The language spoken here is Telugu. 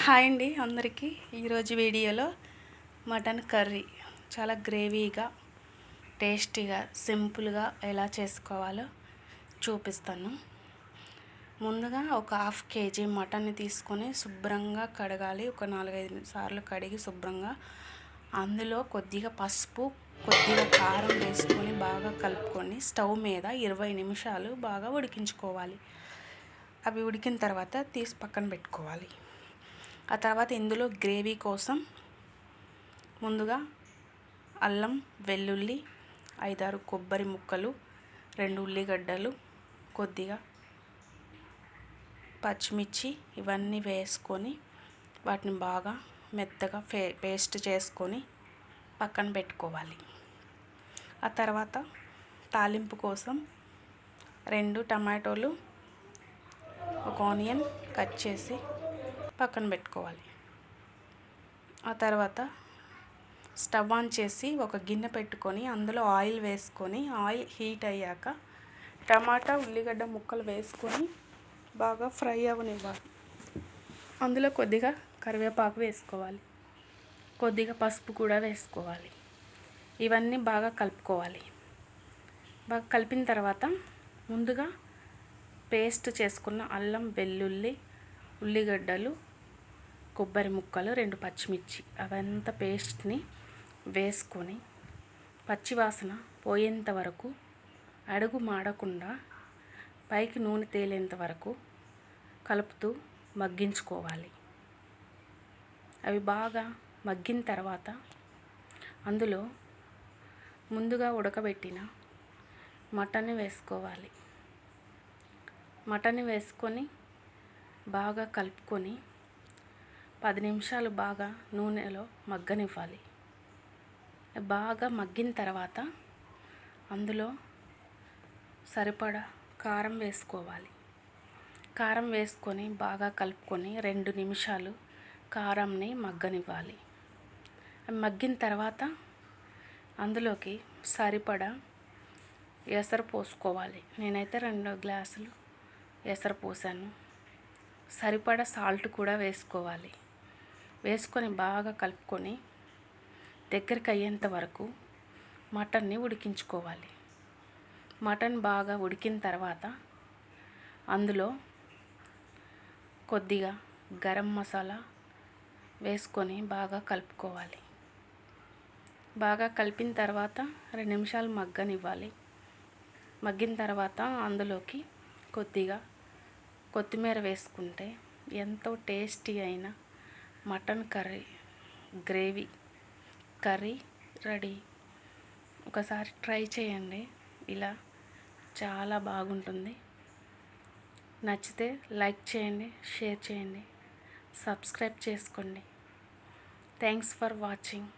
హాయ్ అండి అందరికీ. ఈరోజు వీడియోలో మటన్ కర్రీ చాలా గ్రేవీగా టేస్టీగా సింపుల్గా ఎలా చేసుకోవాలో చూపిస్తాను. ముందుగా ఒక హాఫ్ కేజీ మటన్ని తీసుకొని శుభ్రంగా కడగాలి. ఒక 4-5 సార్లు కడిగి శుభ్రంగా అందులో కొద్దిగా పసుపు కొద్దిగా కారం వేసుకొని బాగా కలుపుకొని స్టవ్ మీద 20 నిమిషాలు బాగా ఉడికించుకోవాలి. అవి ఉడికిన తర్వాత తీసి పక్కన పెట్టుకోవాలి. ఆ తర్వాత ఇందులో గ్రేవీ కోసం ముందుగా అల్లం వెల్లుల్లి 5-6 కొబ్బరి ముక్కలు 2 ఉల్లిగడ్డలు కొద్దిగా పచ్చిమిర్చి ఇవన్నీ వేసుకొని వాటిని బాగా మెత్తగా పేస్ట్ చేసుకొని పక్కన పెట్టుకోవాలి. ఆ తర్వాత తాలింపు కోసం 2 టమాటోలు ఒక ఆనియన్ కట్ చేసి పక్కన పెట్టుకోవాలి. ఆ తర్వాత స్టవ్ ఆన్ చేసి ఒక గిన్నె పెట్టుకొని అందులో ఆయిల్ వేసుకొని ఆయిల్ హీట్ అయ్యాక టమాటా ఉల్లిగడ్డ ముక్కలు వేసుకొని బాగా ఫ్రై అవ్వనివ్వాలి. అందులో కొద్దిగా కరివేపాకు వేసుకోవాలి, కొద్దిగా పసుపు కూడా వేసుకోవాలి. ఇవన్నీ బాగా కలుపుకోవాలి. బాగా కలిపిన తర్వాత ముందుగా పేస్ట్ చేసుకున్న అల్లం వెల్లుల్లి ఉల్లిగడ్డలు కొబ్బరి ముక్కలు 2 పచ్చిమిర్చి అవంతా పేస్ట్ని వేసుకొని పచ్చివాసన పోయేంత వరకు అడుగు మాడకుండా పైకి నూనె తేలేంత వరకు కలుపుతూ మగ్గించుకోవాలి. అవి బాగా మగ్గిన తర్వాత అందులో ముందుగా ఉడకబెట్టిన మటన్ వేసుకోవాలి. మటన్ వేసుకొని బాగా కలుపుకొని 10 నిమిషాలు బాగా నూనెలో మగ్గనివ్వాలి. బాగా మగ్గిన తర్వాత అందులో సరిపడా కారం వేసుకోవాలి. కారం వేసుకొని బాగా కలుపుకొని 2 నిమిషాలు కారంని మగ్గనివ్వాలి. మగ్గిన తర్వాత అందులోకి సరిపడా ఎసరు పోసుకోవాలి. నేనైతే 2 గ్లాసులు ఎసరు పోసాను. సరిపడా సాల్ట్ కూడా వేసుకోవాలి. వేసుకొని బాగా కలుపుకొని దగ్గరికి అయ్యేంత వరకు మటన్ని ఉడికించుకోవాలి. మటన్ బాగా ఉడికిన తర్వాత అందులో కొద్దిగా గరం మసాలా వేసుకొని బాగా కలుపుకోవాలి. బాగా కలిపిన తర్వాత 2 నిమిషాలు మగ్గనివ్వాలి. మగ్గిన తర్వాత అందులోకి కొద్దిగా కొత్తిమీర వేసుకుంటే ఎంతో టేస్టీ అయిన mutton curry gravy curry ready. ఒకసారి ట్రై చేయండి. ఇలా చాలా బాగుంటుంది. నచ్చితే లైక్ చేయండి, షేర్ చేయండి, సబ్స్క్రైబ్ చేసుకోండి. Thanks for watching.